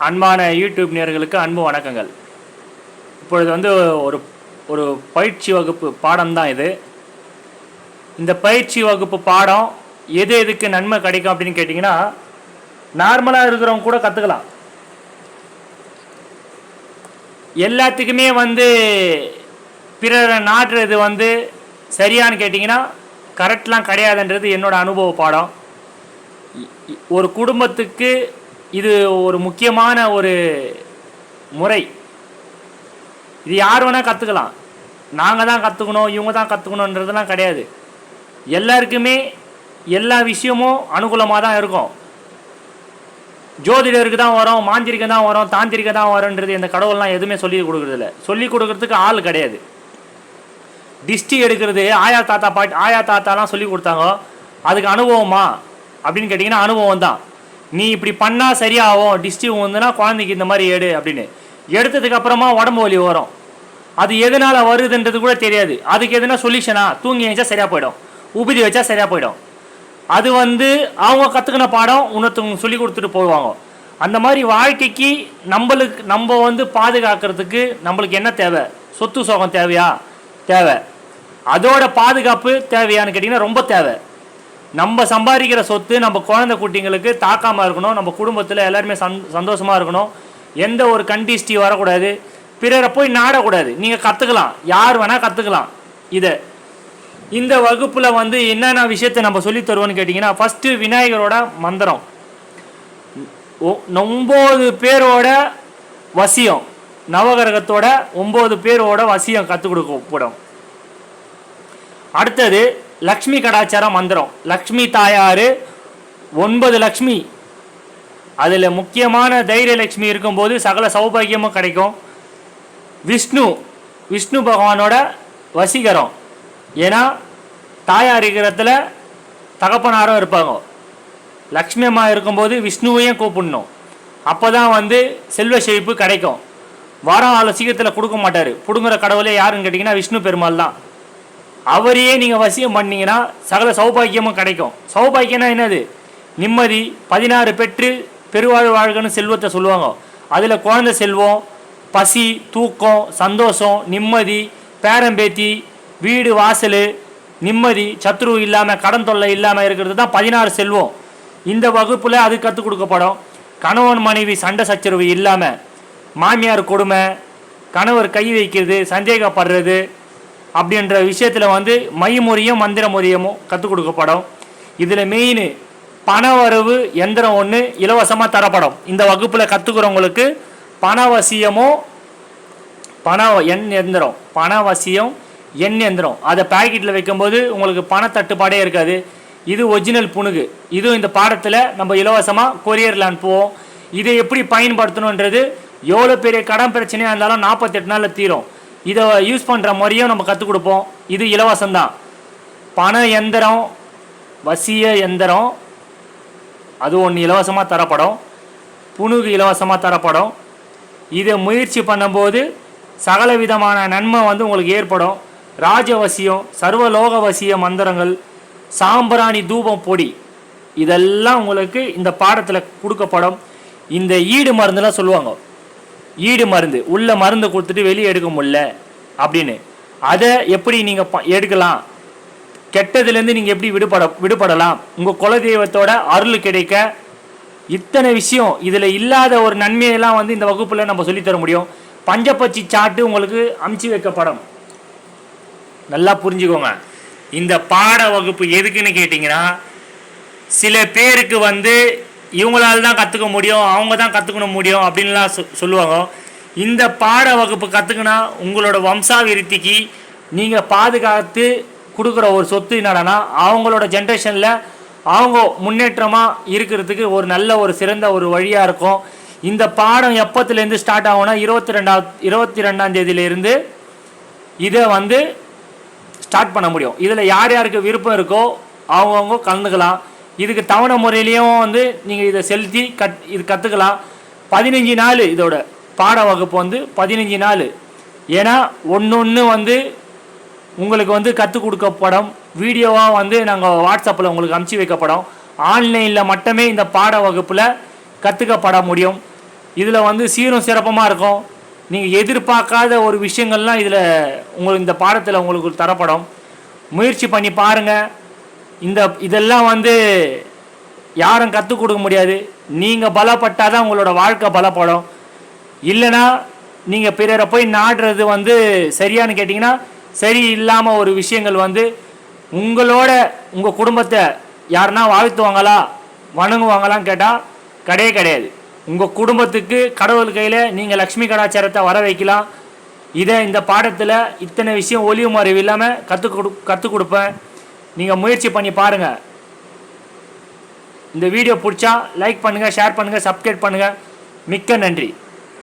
அன்பான யூடியூப் நேயர்களுக்கு அன்பு வணக்கங்கள். இப்பொழுது வந்து ஒரு ஒரு பயிற்சி வகுப்பு பாடம் தான் இது. இந்த பயிற்சி வகுப்பு பாடம் எதுக்கு நன்மை கிடைக்கும் அப்படின்னு கேட்டிங்கன்னா, நார்மலாக இருக்கிறவங்க கூட கற்றுக்கலாம். எல்லாத்துக்குமே வந்து பிறரை நாட்டுறது வந்து சரியானு கேட்டிங்கன்னா கரெக்ட்லாம் கிடையாதுன்றது என்னோட அனுபவ பாடம். ஒரு குடும்பத்துக்கு இது ஒரு முக்கியமான ஒரு முறை. இது யார் வேணால் கற்றுக்கலாம். நாங்கள் தான் கற்றுக்கணும், இவங்க தான் கற்றுக்கணுன்றதுலாம் கிடையாது. எல்லாருக்குமே எல்லா விஷயமும் அனுகூலமாக தான் இருக்கும். ஜோதிடருக்கு தான் வரும், மாந்திரிகம் தான் வரும், தாந்திரிகம் தான் வரும்ன்றது இந்த கடவுள்லாம் எதுவுமே சொல்லி கொடுக்குறதில்ல. சொல்லி கொடுக்குறதுக்கு ஆள் கிடையாது. டிஸ்டி எடுக்கிறது ஆயா தாத்தாலாம் சொல்லி கொடுத்தாங்க. அதுக்கு அனுபவமா அப்படின்னு கேட்டிங்கன்னா அனுபவம் தான். நீ இப்படி பண்ணால் சரியாகும், டிஸ்டி வந்துன்னா குழந்தைக்கு இந்த மாதிரி எடு அப்படின்னு எடுத்ததுக்கு அப்புறமா உடம்பு வலி வரும். அது எதனால் வருதுன்றது கூட தெரியாது. அதுக்கு எதுனா சொல்யூஷனா தூங்கி வச்சா சரியாக போயிடும், உபதி வச்சா சரியாக போயிடும். அது வந்து அவங்க கற்றுக்கின பாடம் இன்னொருத்தவங்க சொல்லி கொடுத்துட்டு போவாங்க. அந்த மாதிரி வாழ்க்கைக்கு நம்ம வந்து பாதுகாக்கிறதுக்கு நம்மளுக்கு என்ன தேவை? சொத்து சோகம் தேவையா? தேவை. அதோட பாதுகாப்பு தேவையான்னு கேட்டிங்கன்னா ரொம்ப தேவை. நம்ம சம்பாதிக்கிற சொத்து நம்ம குழந்தை குட்டிங்களுக்கு தாக்காமல் இருக்கணும். நம்ம குடும்பத்தில் எல்லாருமே சந்தோஷமாக இருக்கணும். எந்த ஒரு கண்டிஸ்டி வரக்கூடாது. பிறரை போய் நாடக்கூடாது. நீங்கள் கற்றுக்கலாம், யார் வேணால் கற்றுக்கலாம். இந்த வகுப்பில் வந்து என்னென்ன விஷயத்தை நம்ம சொல்லி தருவோன்னு கேட்டிங்கன்னா, ஃபஸ்ட்டு விநாயகரோட மந்திரம், 9 பேரோட வசியம், நவகிரகத்தோட 9 பேரோட வசியம் கற்றுக் கொடுக்கப்படும். அடுத்தது லக்ஷ்மி கடாச்சார மந்திரம். லக்ஷ்மி தாயார் 9 லக்ஷ்மி, அதில் முக்கியமான தைரிய லக்ஷ்மி இருக்கும்போது சகல சௌபாகியமும் கிடைக்கும். விஷ்ணு பகவானோட வசீகரம். ஏன்னா தாயார் இருக்கிறத்துல தகப்பனாரும் இருப்பாங்க. லக்ஷ்மி அம்மா இருக்கும்போது விஷ்ணுவையும் கூப்பிடணும். அப்போ தான் வந்து செல்வ செழிப்பு கிடைக்கும். வாரம் ஆள் சீக்கிரத்தில் கொடுக்க மாட்டார். பிடுங்குற கடவுளே யாருன்னு கேட்டிங்கன்னா விஷ்ணு பெருமாள் தான். அவரையே நீங்கள் வசியம் பண்ணிங்கன்னா சகல சௌபாகியமும் கிடைக்கும். சௌபாகியம்னா என்னது? நிம்மதி. 16 பெற்று பெருவாழ் வாழ்கன்னு செல்வத்தை சொல்லுவாங்க. அதில் குழந்தை செல்வம், பசி, தூக்கம், சந்தோஷம், நிம்மதி, பேரம்பேத்தி, வீடு வாசல், நிம்மதி, சத்ரு இல்லாமல், கடன் தொல்லை இல்லாமல் இருக்கிறது தான் 16 செல்வம். இந்த வகுப்பில் அது கற்றுக் கொடுக்கப்படும். கணவன் மனைவி சண்டை சச்சரவு இல்லாமல், மாமியார் கொடுமை, கணவர் கை வைக்கிறது, சந்தேகப்படுறது அப்படின்ற விஷயத்தில் வந்து மைமுறையும் மந்திர முறையமும் கற்றுக் கொடுக்கப்படும். இதில் மெயின் பணவரவு எந்திரம் ஒன்று இலவசமாக தரப்படும். இந்த வகுப்பில் கற்றுக்கிறவங்களுக்கு பணவசியமும் பணவசியம் எந்திரம் அதை பேக்கெட்டில் வைக்கும்போது உங்களுக்கு பண தட்டுப்பாடே இருக்காது. இது ஒரிஜினல் புணுகு. இதுவும் இந்த பாடத்தில் நம்ம இலவசமாக கொரியரில் அனுப்புவோம். இதை எப்படி பயன்படுத்தணுன்றது எவ்வளோ பெரிய கடன் பிரச்சனையாக இருந்தாலும் 48 நாளில் தீரும். இதை யூஸ் பண்ணுற முறையும் நம்ம கற்றுக் கொடுப்போம். இது இலவசம்தான். பண எந்திரம், வசிய எந்திரம் அது ஒன்று இலவசமாக தரப்படும். புணுகு இலவசமாக தரப்படும். இதை முயற்சி பண்ணும்போது சகல விதமான நன்மை வந்து உங்களுக்கு ஏற்படும். ராஜவசியம், சர்வலோகவசிய மந்திரங்கள், சாம்பிராணி தூபம் பொடி இதெல்லாம் உங்களுக்கு இந்த பாடத்தில் கொடுக்கப்படும். இந்த ஈடு மருந்துலாம் சொல்லுவாங்க. ஈடு மருந்து உள்ள மருந்து கொடுத்துட்டு வெளியே எடுக்க முடியல அப்படின்னு, அதை எப்படி நீங்கள் எடுக்கலாம், கெட்டதுலேருந்து நீங்கள் எப்படி விடுபடலாம், உங்கள் குலதெய்வத்தோட அருள் கிடைக்க, இத்தனை விஷயம் இதில் இல்லாத ஒரு நன்மையெல்லாம் வந்து இந்த வகுப்பில் நம்ம சொல்லித்தர முடியும். பஞ்சப்பச்சி சாட்டு உங்களுக்கு அமுச்சு வைக்கப்படும். நல்லா புரிஞ்சுக்கோங்க. இந்த பாட வகுப்பு எதுக்குன்னு கேட்டிங்கன்னா, சில பேருக்கு வந்து இவங்களால தான் கற்றுக்க முடியும், அவங்க தான் கற்றுக்கணும் முடியும் அப்படின்லாம் சொல்லுவாங்க. இந்த பாட வகுப்பு கற்றுக்கினா உங்களோட வம்சாவிருத்திக்கு நீங்கள் பாதுகாத்து கொடுக்குற ஒரு சொத்து என்னடானா, அவங்களோட ஜென்ரேஷனில் அவங்க முன்னேற்றமாக இருக்கிறதுக்கு ஒரு நல்ல ஒரு சிறந்த ஒரு வழியாக இருக்கும். இந்த பாடம் எப்பத்துலேருந்து ஸ்டார்ட் ஆகும்னா 22ஆம் தேதியிலேருந்து இதை வந்து ஸ்டார்ட் பண்ண முடியும். இதில் யார் யாருக்கு விருப்பம் இருக்கோ அவங்கவுங்க கலந்துக்கலாம். இதுக்கு தவணை முறையிலையும் வந்து நீங்கள் இதை செலுத்தி இது கற்றுக்கலாம். 15 நாள் இதோட பாட வகுப்பு வந்து 15 நாள். ஏன்னா ஒன்று வந்து உங்களுக்கு வந்து கற்றுக் கொடுக்கப்படும். வீடியோவாக வந்து நாங்கள் வாட்ஸ்அப்பில் உங்களுக்கு அனுப்பிச்சி வைக்கப்படும். ஆன்லைனில் மட்டுமே இந்த பாட வகுப்பில் கற்றுக்கப்பட முடியும். இதில் வந்து சீரும் சிறப்பமாக இருக்கும். நீங்கள் எதிர்பார்க்காத ஒரு விஷயங்கள்லாம் இதில் உங்களுக்கு இந்த பாடத்தில் உங்களுக்கு தரப்படும். முயற்சி பண்ணி பாருங்கள். இதெல்லாம் வந்து யாரும் கற்றுக் கொடுக்க முடியாது. நீங்கள் பலப்பட்டால் தான் உங்களோட வாழ்க்கை பலப்படும். இல்லைனா நீங்கள் பிறரை போய் நாடுறது வந்து சரியானு கேட்டிங்கன்னா சரி இல்லாமல் ஒரு விஷயங்கள் வந்து உங்கள் குடும்பத்தை யாருன்னா வாழ்த்துவாங்களா வணங்குவாங்களான்னு கேட்டால் கிடையாது. உங்கள் குடும்பத்துக்கு கடவுள் கையில் நீங்கள் லக்ஷ்மி கடாச்சாரத்தை வர வைக்கலாம். இந்த பாடத்தில் இத்தனை விஷயம் ஒளிவு மறைவு இல்லாமல் கற்றுக் கொடுப்பேன். நீங்கள் முயற்சி பண்ணி பாருங்கள். இந்த வீடியோ பிடிச்சா லைக் பண்ணுங்கள், ஷேர் பண்ணுங்கள், சப்ஸ்கிரைப் பண்ணுங்கள். மிக்க நன்றி.